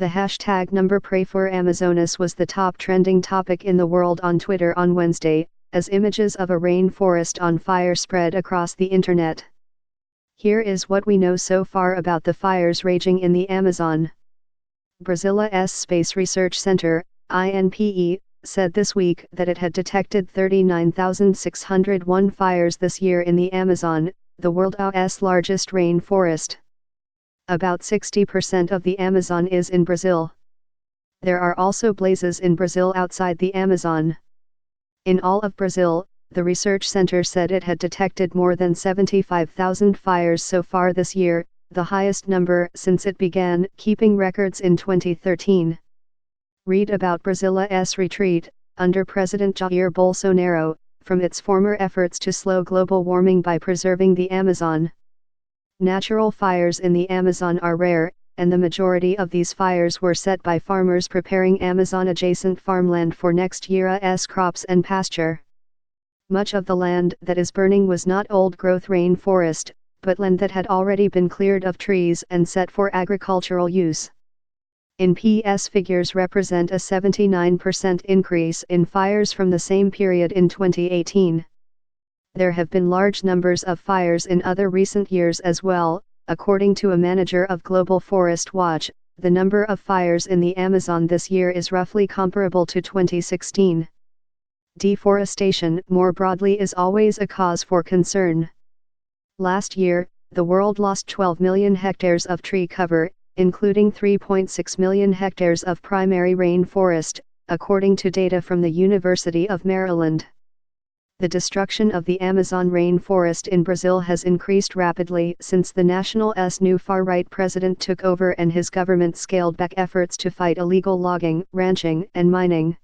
The hashtag #PrayForAmazonas was the top trending topic in the world on Twitter on Wednesday, as images of a rainforest on fire spread across the internet. Here is what we know so far about the fires raging in the Amazon. Brazil's Space Research Center, INPE, said this week that it had detected 39,601 fires this year in the Amazon, the world's largest rainforest. About 60% of the Amazon is in Brazil. There are also blazes in Brazil outside the Amazon. In all of Brazil, the research center said it had detected more than 75,000 fires so far this year, the highest number since it began keeping records in 2013. Read about Brazil's retreat, under President Jair Bolsonaro, from its former efforts to slow global warming by preserving the Amazon. Natural fires in the Amazon are rare, and the majority of these fires were set by farmers preparing Amazon-adjacent farmland for next year's crops and pasture. Much of the land that is burning was not old-growth rainforest, but land that had already been cleared of trees and set for agricultural use. INPE's figures represent a 79% increase in fires from the same period in 2018. There have been large numbers of fires in other recent years as well. According to a manager of Global Forest Watch, the number of fires in the Amazon this year is roughly comparable to 2016. Deforestation, more broadly, is always a cause for concern. Last year, the world lost 12 million hectares of tree cover, including 3.6 million hectares of primary rainforest, according to data from the University of Maryland. The destruction of the Amazon rainforest in Brazil has increased rapidly since the national's new far-right president took over and his government scaled back efforts to fight illegal logging, ranching, and mining.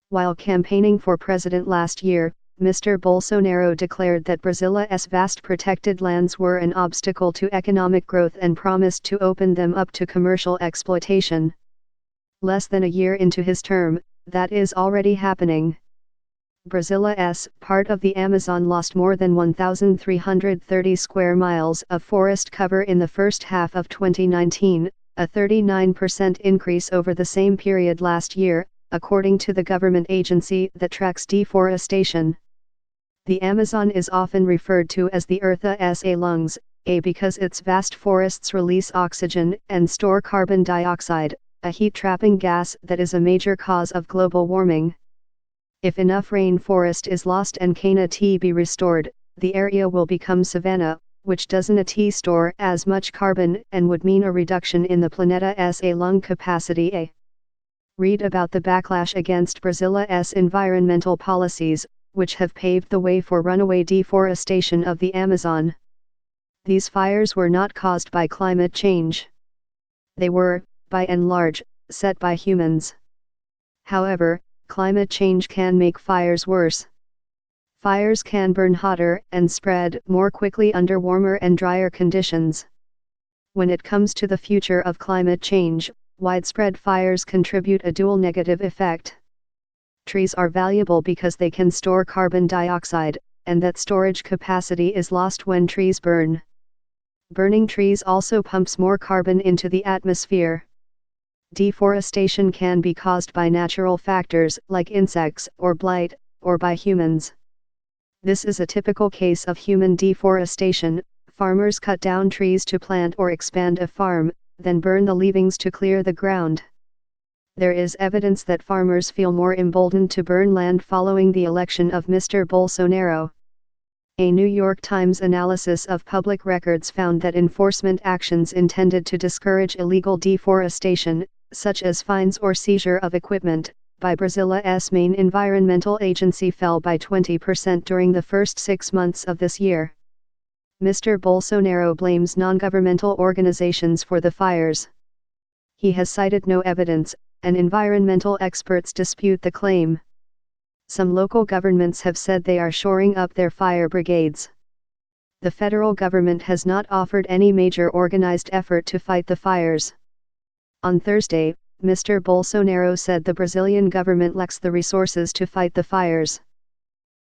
While campaigning for president last year, Mr. Bolsonaro declared that Brazil's vast protected lands were an obstacle to economic growth and promised to open them up to commercial exploitation. Less than a year into his term, that is already happening. Brazil's part of the Amazon lost more than 1,330 square miles of forest cover in the first half of 2019, a 39% increase over the same period last year, according to the government agency that tracks deforestation. The Amazon is often referred to as the Earth's lungs, because its vast forests release oxygen and store carbon dioxide, a heat-trapping gas that is a major cause of global warming. If enough rainforest is lost and cannot be restored, the area will become savanna, which doesn't store as much carbon and would mean a reduction in the planeta's lung capacity. Read about the backlash against Brazil's environmental policies, which have paved the way for runaway deforestation of the Amazon. These fires were not caused by climate change. They were, by and large, set by humans. However, climate change can make fires worse. Fires can burn hotter and spread more quickly under warmer and drier conditions. When it comes to the future of climate change, widespread fires contribute a dual negative effect. Trees are valuable because they can store carbon dioxide, and that storage capacity is lost when trees burn. Burning trees also pumps more carbon into the atmosphere. Deforestation can be caused by natural factors like insects or blight, or by humans. This is a typical case of human deforestation. Farmers cut down trees to plant or expand a farm, then burn the leavings to clear the ground. There is evidence that farmers feel more emboldened to burn land following the election of Mr. Bolsonaro. A New York Times analysis of public records found that enforcement actions intended to discourage illegal deforestation, such as fines or seizure of equipment, by Brazil's main environmental agency fell by 20% during the first 6 months of this year. Mr. Bolsonaro blames non-governmental organizations for the fires. He has cited no evidence, and environmental experts dispute the claim. Some local governments have said they are shoring up their fire brigades. The federal government has not offered any major organized effort to fight the fires. On Thursday, Mr. Bolsonaro said the Brazilian government lacks the resources to fight the fires.